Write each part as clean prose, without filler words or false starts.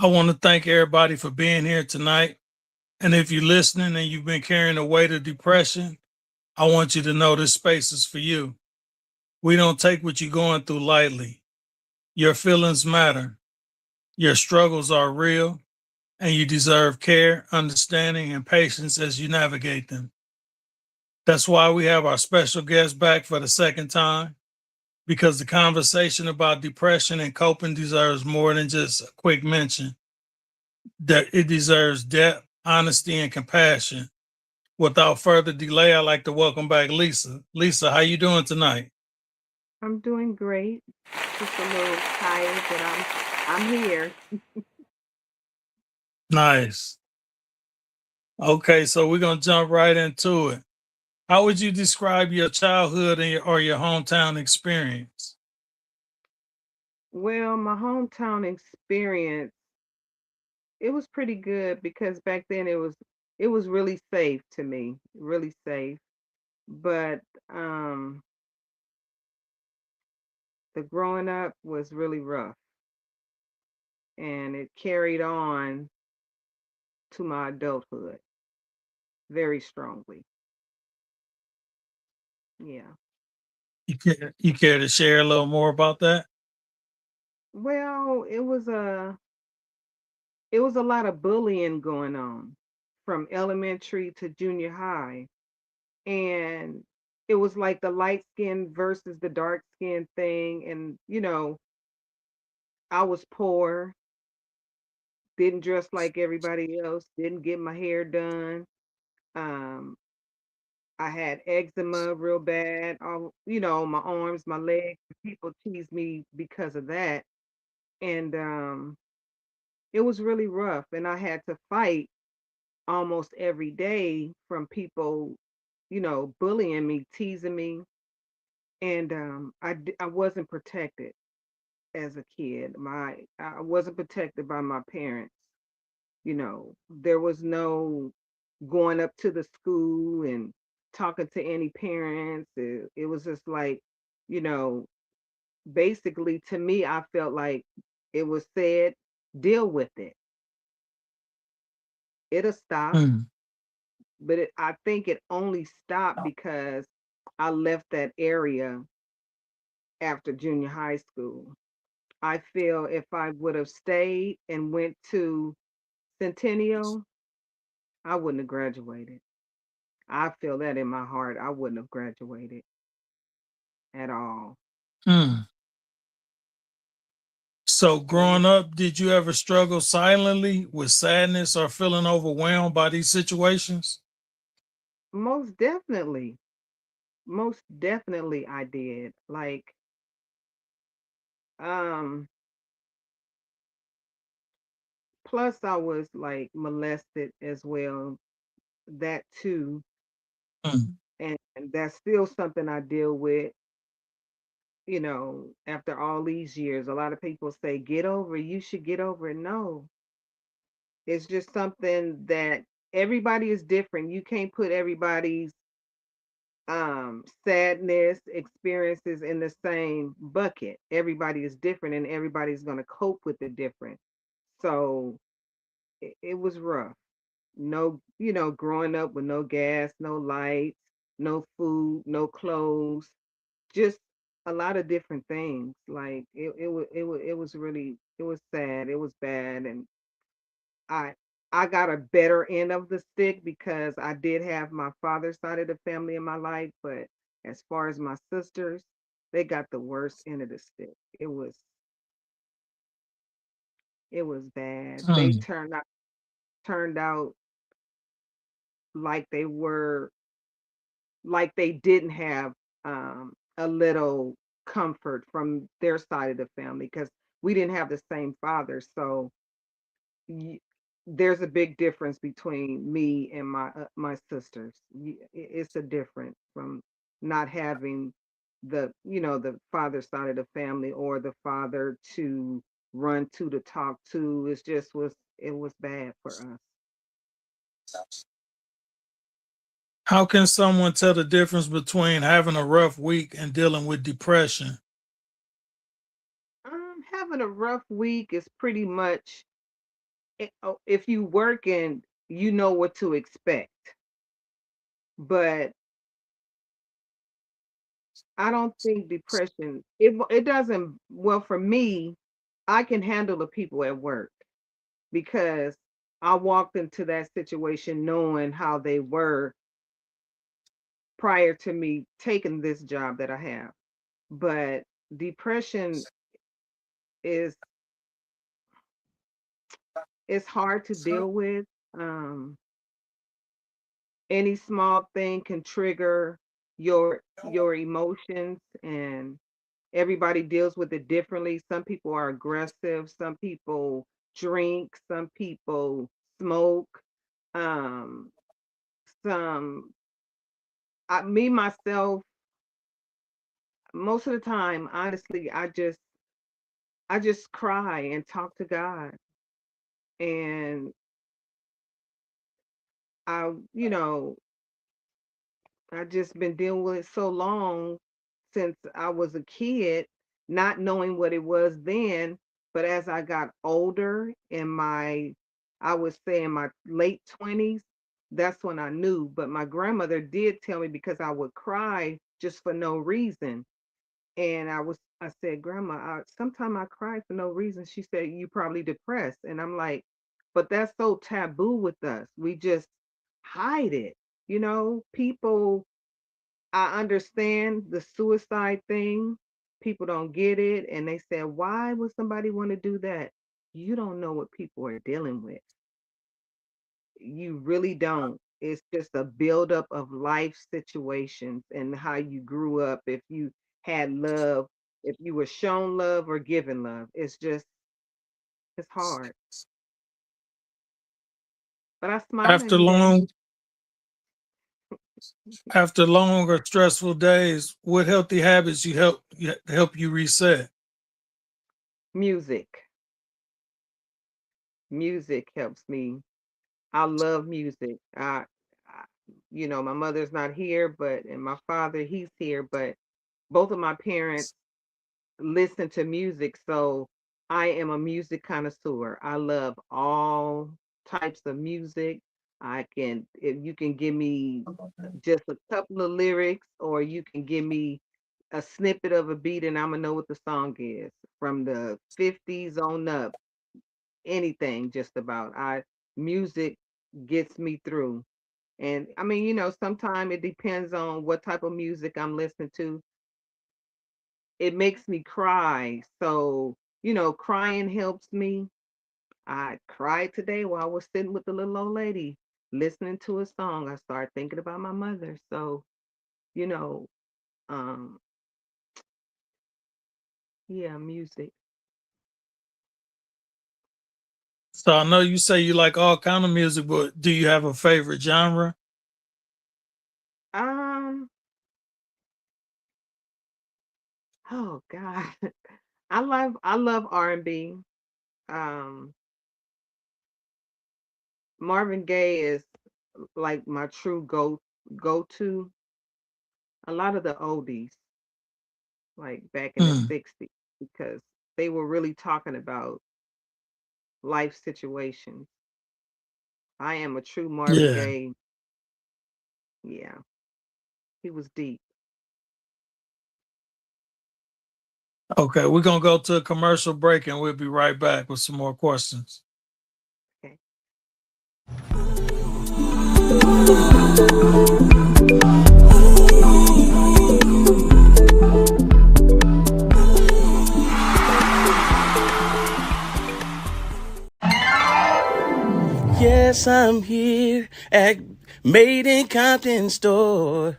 I want to thank everybody for being here tonight. And if you're listening and you've been carrying the weight of depression, I want you to know this space is for you. We don't take what you're going through lightly. Your feelings matter. Your struggles are real, and you deserve care, understanding, and patience as you navigate them. That's why we have our special guest back for the second time, because the conversation about depression and coping deserves more than just a quick mention. That it deserves depth, honesty, and compassion. Without further delay, I'd like to welcome back Lisa. Lisa, how you doing tonight? I'm doing great. Just a little tired, but I'm here. Nice. Okay, so we're gonna jump right into it. How would you describe your childhood or your hometown experience? Well, my hometown experience, it was pretty good because back then it was really safe to me, really safe. But um the growing up was really rough and it carried on to my adulthood very strongly. Yeah. You care to share a little more about that? Well, it was a lot of bullying going on from elementary to junior high, and it was like the light skin versus the dark skin thing. And I was poor, didn't dress like everybody else, didn't get my hair done. um I had eczema real bad, all my arms, my legs. People teased me because of that. And it was really rough, and I had to fight almost every day from people, bullying me, teasing me. And I wasn't protected as a kid. I wasn't protected by my parents. There was no going up to the school and talking to any parents. It was just like, you know, basically to me, I felt like it was said, deal with it. It'll stop. Mm. But I think it only stopped because I left that area after junior high school. I feel if I would have stayed and went to Centennial, I wouldn't have graduated. I feel that in my heart. I wouldn't have graduated at all. Mm. So, Yeah, growing up, did you ever struggle silently with sadness or feeling overwhelmed by these situations? most definitely. Most definitely I did. Like, um, plus I was like molested as well. That too. Mm. And that's still something I deal with, after all these years. A lot of people say, get over it. You should get over it. No, it's just something that everybody is different. You can't put everybody's sadness experiences in the same bucket. Everybody is different and everybody's going to cope with it different. So it was rough. No, growing up with no gas, no lights, no food, no clothes, just a lot of different things. Like it was really, it was sad, it was bad. And I I got a better end of the stick because I did have my father's side of the family in my life, but as far as my sisters, they got the worst end of the stick. It was bad. They Mm. turned out like they were, like they didn't have a little comfort from their side of the family because we didn't have the same father. So y- there's a big difference between me and my sisters. It's a difference from not having the father side of the family or the father to run to talk to. It was bad for us. How can someone tell the difference between having a rough week and dealing with depression? Having a rough week is pretty much if you work and you know what to expect, but I don't think depression it doesn't well for me, I can handle the people at work because I walked into that situation knowing how they were prior to me taking this job that I have. But depression is it's hard to deal with. Um, any small thing can trigger your emotions, and everybody deals with it differently. Some people are aggressive, some people drink, some people smoke, um, some me myself, most of the time, honestly, I just cry and talk to God. And I I just been dealing with it so long since I was a kid, not knowing what it was then. But as I got older I would say in my late 20s, that's when I knew. But my grandmother did tell me because I would cry just for no reason. And I said, Grandma, sometimes I cry for no reason. She said, you probably depressed. And I'm like, but that's so taboo with us. We just hide it. People, I understand the suicide thing. People don't get it. And they say, why would somebody want to do that? You don't know what people are dealing with. You really don't. It's just a buildup of life situations and how you grew up, if you had love, if you were shown love or given love. It's hard. But I smile After every day. long after long or stressful days, what healthy habits help you reset? Music. Music helps me. I love music. My mother's not here, and my father, he's here, but both of my parents listen to music, so I am a music connoisseur. I love all types of music. If you can give me just a couple of lyrics, or you can give me a snippet of a beat, and I'm gonna know what the song is from the 50s on up. Anything, just about. I Music gets me through. And I mean, sometimes it depends on what type of music I'm listening to. It makes me cry. So, crying helps me. I cried today while I was sitting with the little old lady listening to a song. I started thinking about my mother. So, you know, um, yeah, music. So I know you say you like all kind of music, but do you have a favorite genre? Um, oh God. I love R&B. Um, Marvin Gaye is like my true go to. A lot of the oldies, like back in the Mm, 60s, because they were really talking about life situations. I am a true Marvin yeah. Gaye. Yeah, he was deep. Okay, we're gonna go to a commercial break and we'll be right back with some more questions. Okay. Yes, I'm here at Made in Compton Store.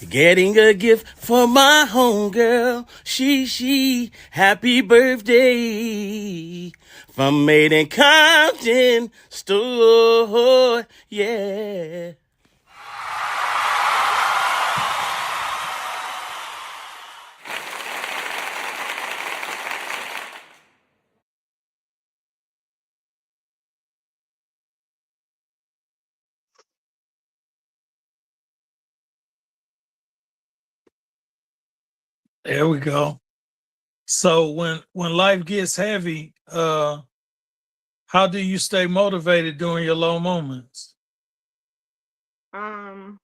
Getting a gift for my homegirl. Happy birthday. From Made in Compton Store. Yeah. There we go. So when life gets heavy, How do you stay motivated during your low moments? Um,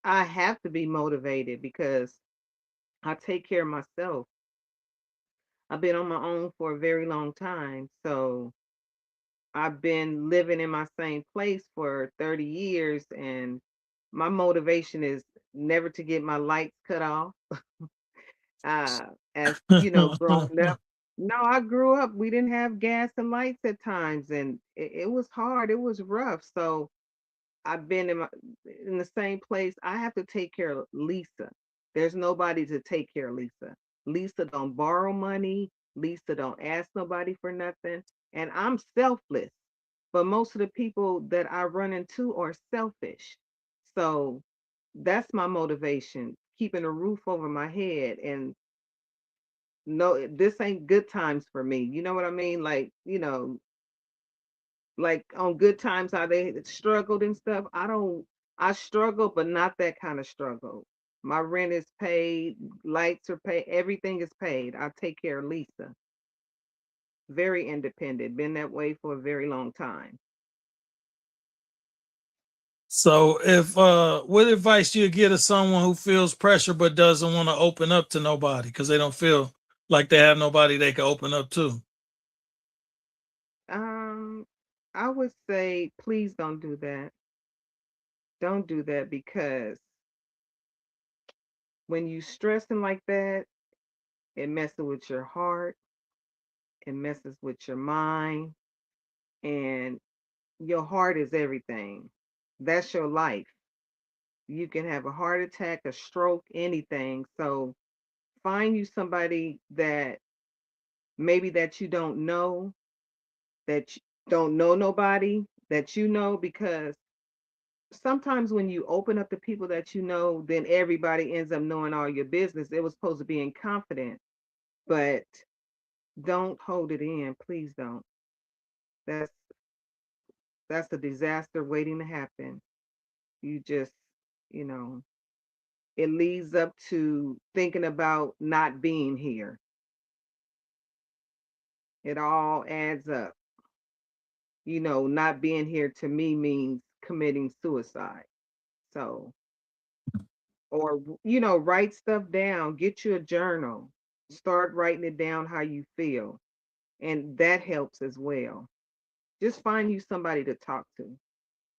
I have to be motivated because I take care of myself. I've been on my own for a very long time. So I've been living in my same place for 30 years, and my motivation is never to get my lights cut off. As you know, growing up. No, I grew up, we didn't have gas and lights at times, and it was hard, it was rough. So I've been in the same place. I have to take care of Lisa. There's nobody to take care of Lisa. Lisa don't borrow money. Lisa don't ask nobody for nothing. And I'm selfless. But most of the people that I run into are selfish. So that's my motivation, keeping a roof over my head. And no, this ain't good times for me. You know what I mean? Like, like on good times how they struggled and stuff. I struggle, but not that kind of struggle. My rent is paid, lights are paid, everything is paid. I take care of Lisa. Very independent, been that way for a very long time. So, if what advice do you give to someone who feels pressure but doesn't want to open up to nobody because they don't feel like they have nobody they can open up to? Um, I would say please don't do that. Don't do that because when you stressing like that, it messes with your heart, it messes with your mind, and your heart is everything. That's your life. You can have a heart attack, a stroke, anything. So find you somebody that maybe that you don't know, that you don't know nobody that you know, because sometimes when you open up to people that you know, then everybody ends up knowing all your business. It was supposed to be in confidence, but don't hold it in. Please don't. That's that's a disaster waiting to happen. You just, you know, it leads up to thinking about not being here. It all adds up. Not being here to me means committing suicide. So, or, write stuff down, get you a journal, start writing it down how you feel. And that helps as well. Just find you somebody to talk to.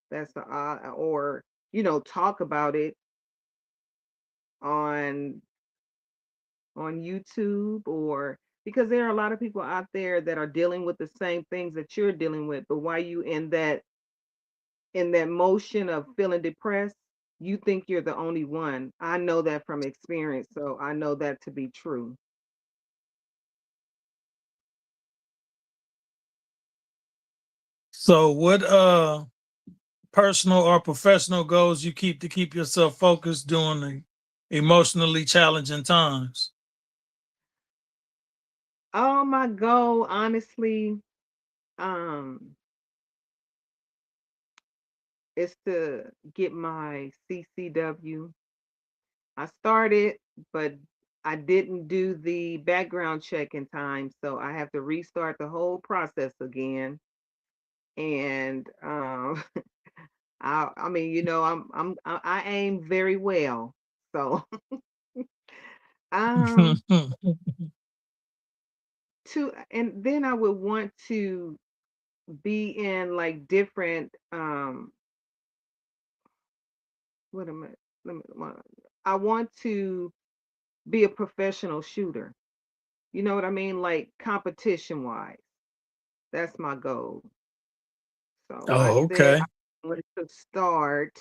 That's the, or, talk about it on YouTube, or because there are a lot of people out there that are dealing with the same things that you're dealing with, but why you in that motion of feeling depressed, you think you're the only one. I know that from experience, so I know that to be true. So, what personal or professional goals you keep to keep yourself focused during the emotionally challenging times? Oh, my goal, honestly, um, is to get my CCW. I started, but I didn't do the background check in time, so I have to restart the whole process again. And I mean, I aim very well. So um and then I would want to be in like different what am I let me, what- I want to be a professional shooter. You know what I mean? Like competition wise. That's my goal. So I Oh, said okay. I want to start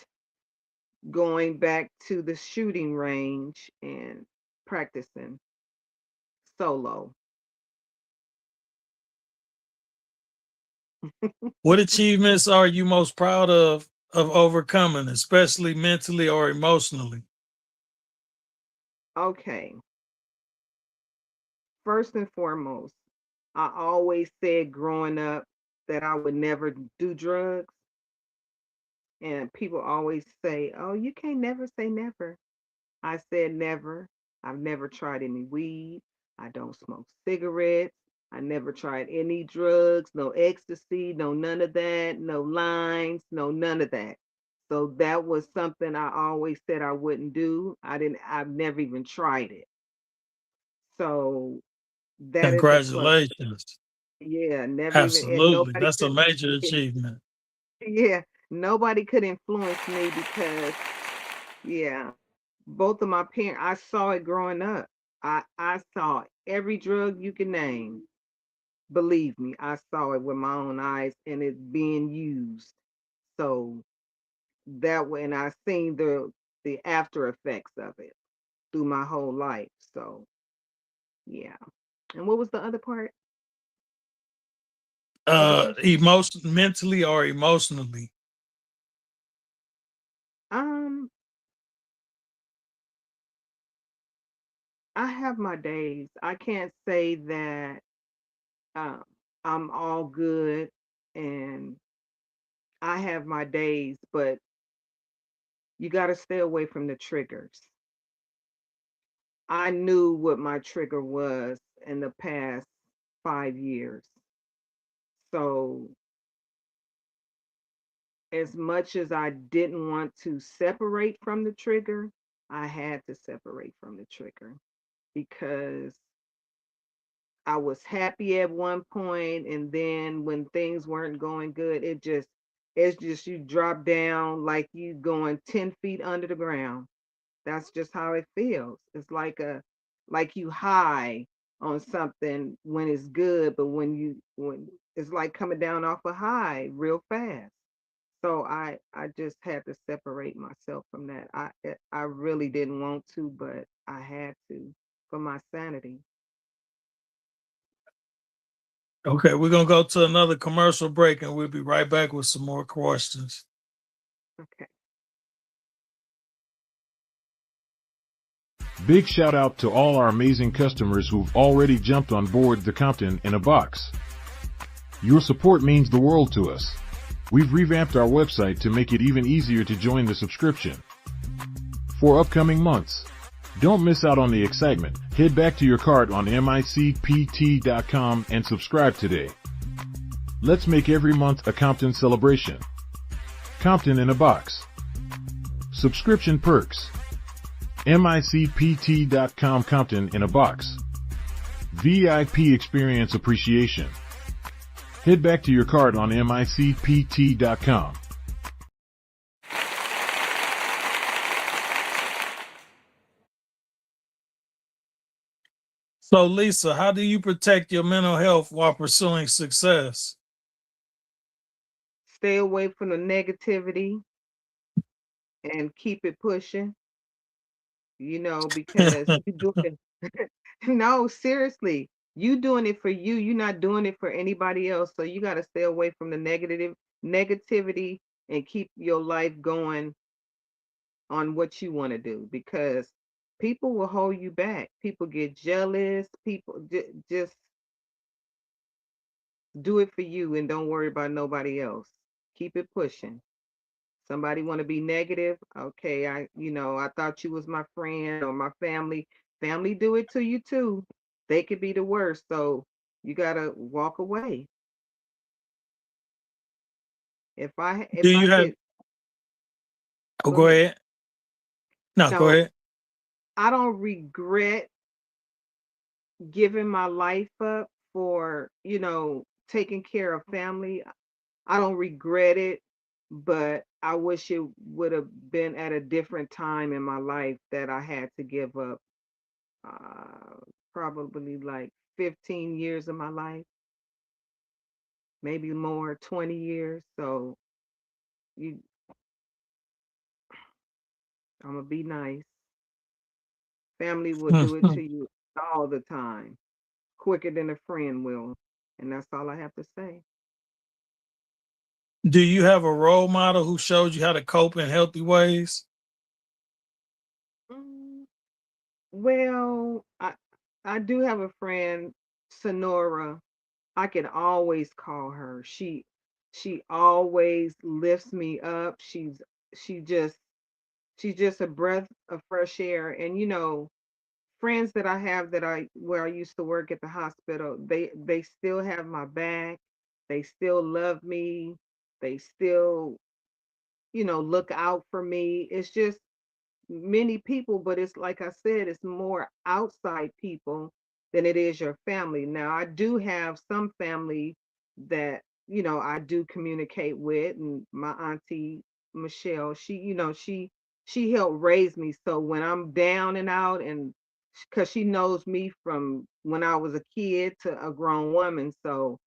going back to the shooting range and practicing solo. What achievements are you most proud of overcoming, especially mentally or emotionally? Okay. First and foremost, I always said growing up that I would never do drugs. And people always say, oh, you can't never say never. I said never. I've never tried any weed. I don't smoke cigarettes. I never tried any drugs, no ecstasy, no none of that, no lines, no none of that. So that was something I always said I wouldn't do. I've never even tried it. So that is a plus. Congratulations. Yeah, never even, and Absolutely. nobody That's a could, major achievement. yeah, nobody could influence me because, yeah, both of my parents, I saw it growing up. I saw every drug you can name. Believe me, I saw it with my own eyes and it's being used. So that way, and I seen the after effects of it through my whole life. So yeah. And what was the other part? Other question? Mentally or emotionally. Um, I have my days. I can't say that um I'm all good, and I have my days, but you got to stay away from the triggers. I knew what my trigger was in the past 5 years. So, as much as I didn't want to separate from the trigger, I had to separate from the trigger because I was happy at one point, and then when things weren't going good, it's just you drop down like you going 10 feet under the ground. That's just how it feels. It's like you high on something when it's good, but when it's like coming down off a high real fast. So I just had to separate myself from that. I really didn't want to, but I had to for my sanity. Okay, we're gonna go to another commercial break and we'll be right back with some more questions. Okay. Big shout out to all our amazing customers who've already jumped on board the Compton in a box. Your support means the world to us. We've revamped our website to make it even easier to join the subscription. For upcoming months, don't miss out on the excitement. Head back to your cart on micpt.com and subscribe today. Let's make every month a Compton celebration. Compton in a box. Subscription perks. micpt.com Compton in a box. VIP experience appreciation. Head back to your cart on micpt.com. So, Lisa, how do you protect your mental health while pursuing success? Stay away from the negativity and keep it pushing, because you do it. No, seriously. You doing it for you. You're not doing it for anybody else. So you got to stay away from the negativity and keep your life going on what you want to do because people will hold you back. People get jealous. People just do it for you and don't worry about nobody else. Keep it pushing. Somebody want to be negative? Okay, I thought you was my friend or my family. Family do it to you too. They could be the worst. So you gotta walk away. If Do I you have could oh go go ahead. ahead. No, go No, ahead. I don't regret giving my life up for, taking care of family. I don't regret it, but I wish it would have been at a different time in my life that I had to give up uh, probably like 15 years of my life, maybe more, 20 years. So you, I'm gonna be nice. Family will do it to you all the time, quicker than a friend will, and that's all I have to say. Do you have a role model who showed you how to cope in healthy ways? Mm, Well, I do have a friend, Sonora. I can always call her. She always lifts me up. She just she's just a breath of fresh air. And friends that I have that I where I used to work at the hospital, they still have my back. They still love me. They still, look out for me. It's just many people, but it's like I said, it's more outside people than it is your family. Now, I do have some family that, I do communicate with, and my auntie Michelle, she helped raise me. So when I'm down and out, and because she knows me from when I was a kid to a grown woman, so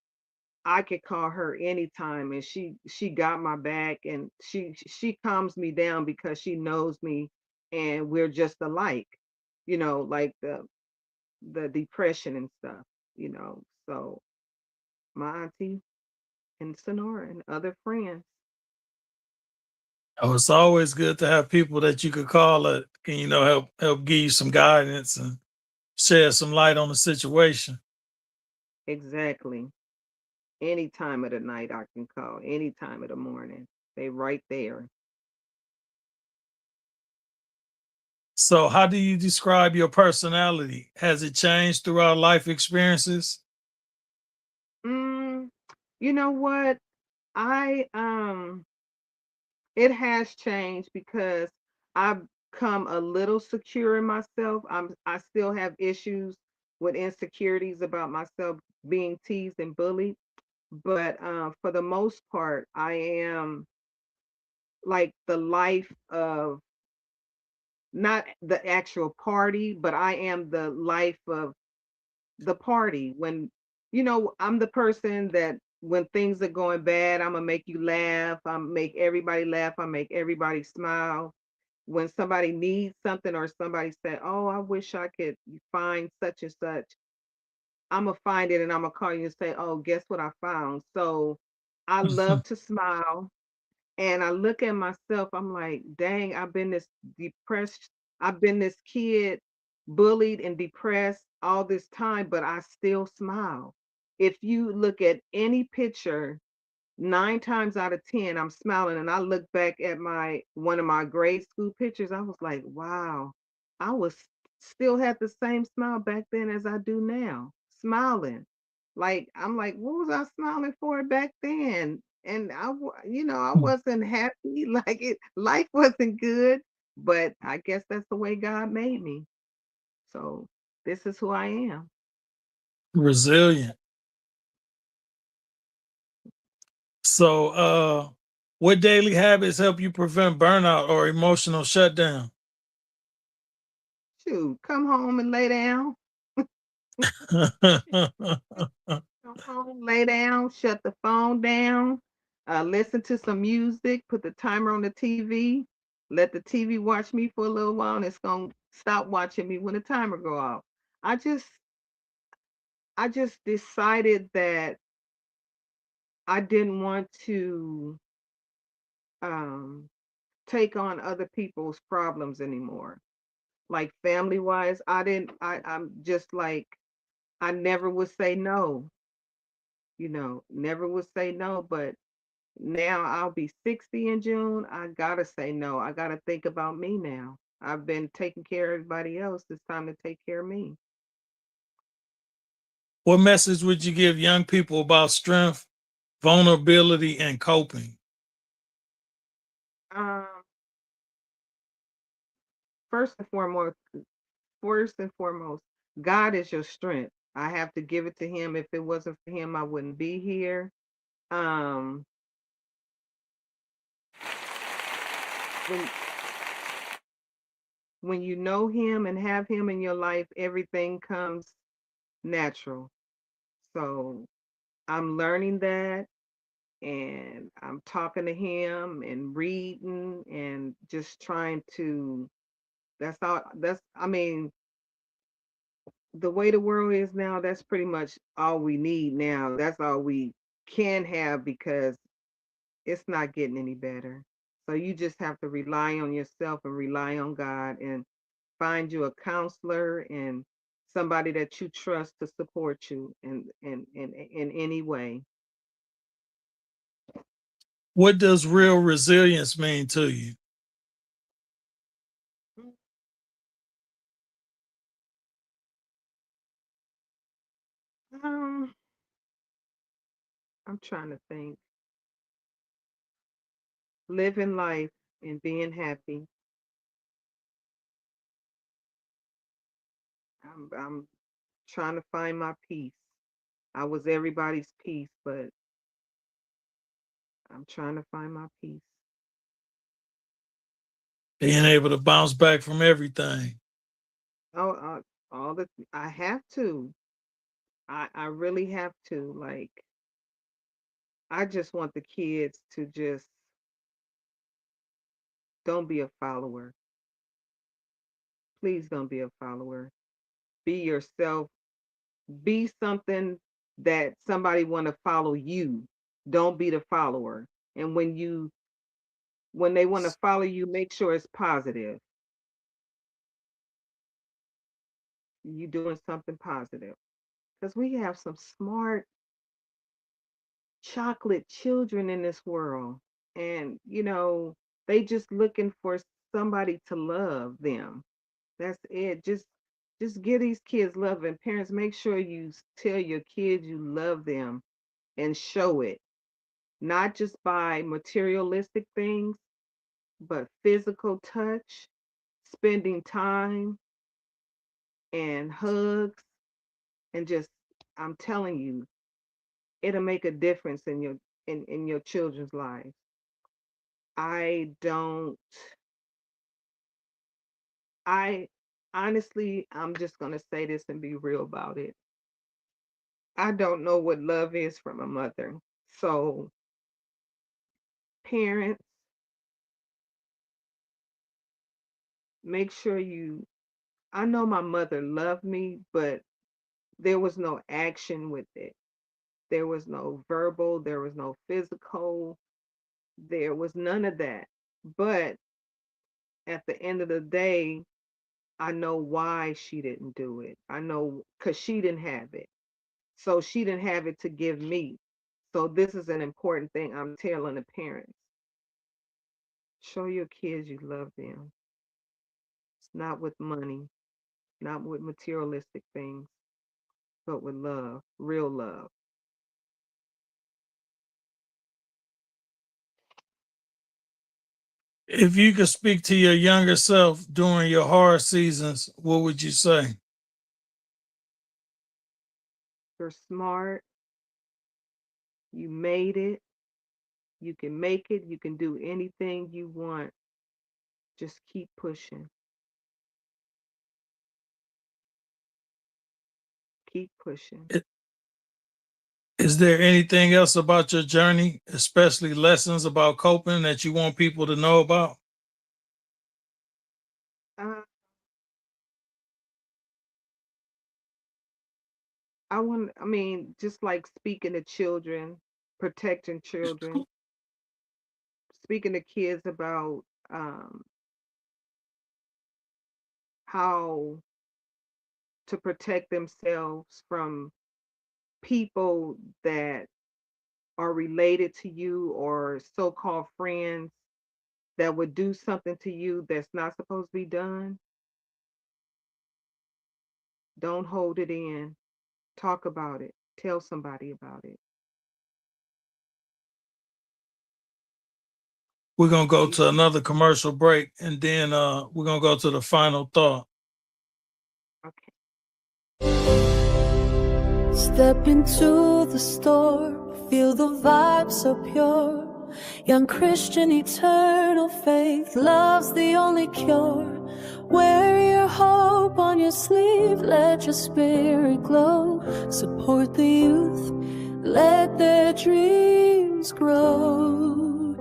I could call her anytime, and she got my back, and she calms me down because she knows me, and we're just alike, like the depression and stuff. So my auntie and Sonora and other friends. Oh, it's always good to have people that you could call that can, help give you some guidance and shed some light on the situation. Exactly. Any time of the night I can call, any time of the morning. They right there. So, how do you describe your personality? Has it changed throughout life experiences? Mm, you know what? I It has changed because I've come a little secure in myself. I still have issues with insecurities about myself being teased and bullied, but for the most part, I am like the life of not the actual party, but I am the life of the party. When I'm the person that when things are going bad, I'm gonna make you laugh. I make everybody laugh. I make everybody smile. When somebody needs something or somebody said, "Oh, I wish I could find such and such," I'm gonna find it and I'm gonna call you and say, "Oh, guess what I found?" So I love to smile, and I look at myself. I'm like, "Dang, I've been this depressed. I've been this kid, bullied and depressed all this time, but I still smile." If you look at any picture 9 times out of 10, I'm smiling, and I look back at my one of my grade school pictures, I was like, "Wow, I was still had the same smile back then as I do now." Smiling. Like, I'm like, "What was I smiling for back then?" And I wasn't happy, like life wasn't good, but I guess that's the way God made me. So, this is who I am. Resilient. So, what daily habits help you prevent burnout or emotional shutdown? Shoot, come home and lay down. Come home, lay down, shut the phone down, listen to some music, put the timer on the TV, let the TV watch me for a little while, and it's gonna stop watching me when the timer go off. I just I just decided that I didn't want to um take on other people's problems anymore. Like family wise, I'm just like I never would say no, never would say no, but now I'll be 60 in June. I gotta say no. I gotta think about me now. I've been taking care of everybody else. It's time to take care of me. What message would you give young people about strength, vulnerability, and coping? Um, first and foremost, first and foremost, God is your strength. I have to give it to Him. If it wasn't for Him, I wouldn't be here. Um, when when you know Him and have Him in your life, everything comes natural. So I'm learning that, and I'm talking to him and reading and just trying to that's all that's I mean, the way the world is now, that's pretty much all we need now. That's all we can have because it's not getting any better. So you just have to rely on yourself and rely on God and find you a counselor and somebody that you trust to support you in any way. What does real resilience mean to you? Um, I'm trying to think. Living life and being happy. I'm trying to find my peace. I was everybody's peace, but I'm trying to find my peace. Being able to bounce back from everything. Oh, all the I have to. I really have to. Like, I just want the kids to just don't be a follower. Please don't be a follower. Be yourself. Be something that somebody want to follow you. Don't be the follower. And when they want to follow you, make sure it's positive. You doing something positive. Because we have some smart chocolate children in this world. And, they just looking for somebody to love them. That's it. Just give these kids love, and parents, make sure you tell your kids you love them and show it. Not just by materialistic things, but physical touch, spending time and hugs, and just, I'm telling you, it'll make a difference in your children's lives. I don't I honestly, I'm just gonna say this and be real about it. I don't know what love is from a mother. So, parents, make sure I know my mother loved me, but there was no action with it. There was no verbal, there was no physical, there was none of that. But at the end of the day, I know why she didn't do it. I know because she didn't have it. So she didn't have it to give me. So this is an important thing I'm telling the parents. Show your kids you love them. It's not with money, not with materialistic things, but with love, real love. If you could speak to your younger self during your hard seasons, what would you say? You're smart. You made it. You can make it. You can do anything you want. Just keep pushing. Keep pushing. I- Is there anything else about your journey, especially lessons about coping that you want people to know about? Uh, I mean, just like speaking to children, protecting children, speaking to kids about how to protect themselves from people that are related to you or so-called friends that would do something to you that's not supposed to be done. Don't hold it in. Talk about it. Tell somebody about it. We're gonna go to another commercial break, and then we're gonna go to the final thought. Okay. Step into the store, feel the vibe so pure. Young Christian, eternal faith, love's the only cure. Wear your hope on your sleeve, let your spirit glow. Support the youth, let their dreams grow.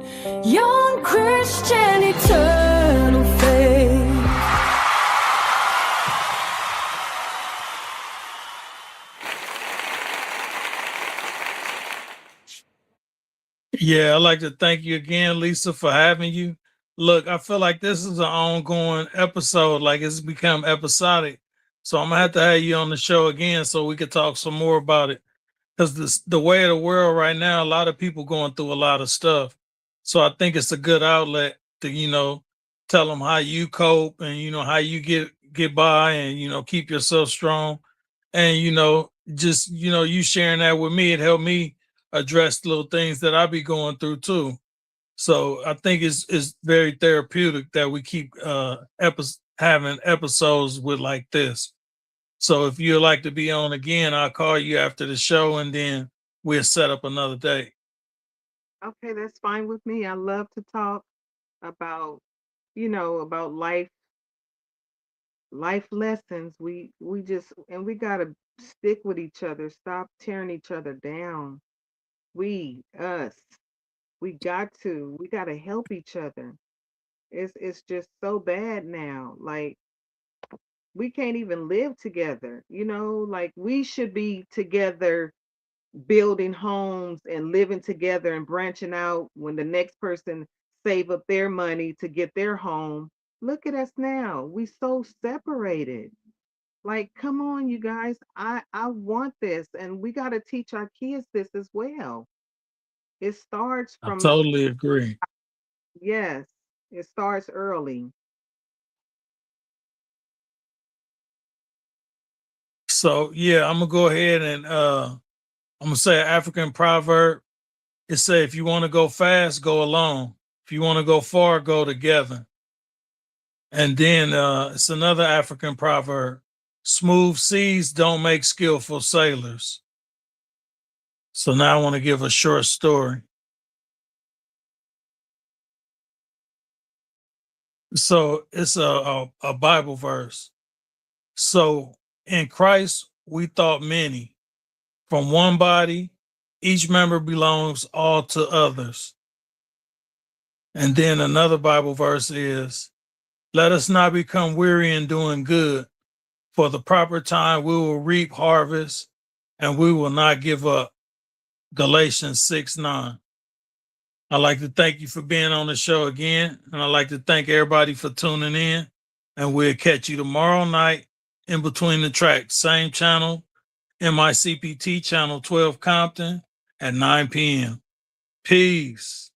Young Christian, eternal faith. Yeah, I'd like to thank you again, Lisa, for having you. Look, I feel like this is an ongoing episode, like it's become episodic. So I'm gonna have to have you on the show again so we could talk some more about it. Because the way of the world right now, a lot of people going through a lot of stuff. So I think it's a good outlet to, tell them how you cope and how you get by and keep yourself strong. And just, you sharing that with me, it helped me address little things that I be going through too. So I think it's very therapeutic that we keep having episodes with like this. So if you'd like to be on again, I'll call you after the show and then we'll set up another day. Okay, that's fine with me. I love to talk about, about life lessons. We just and we gotta stick with each other. Stop tearing each other down. Us. We gotta help each other. It's just so bad now. Like we can't even live together. Like we should be together building homes and living together and branching out when the next person save up their money to get their home. Look at us now. We so separated. Like, come on, you guys. I want this, and we got to teach our kids this as well. It starts I from totally agree. yes, it starts early. So yeah, I'm gonna go ahead and I'm gonna say an African proverb. It say if you want to go fast, go alone. If you want to go far, go together. And then it's another African proverb. Smooth seas don't make skillful sailors. So now I want to give a short story. So it's a Bible verse. So in Christ, we thought many. From one body, each member belongs all to others. And then another Bible verse is, let us not become weary in doing good. For the proper time, we will reap harvest and we will not give up. Galatians 6:9. I'd like to thank you for being on the show again. And I'd like to thank everybody for tuning in. And we'll catch you tomorrow night in between the tracks. Same channel, MICPT channel 12 Compton at 9 p.m. Peace.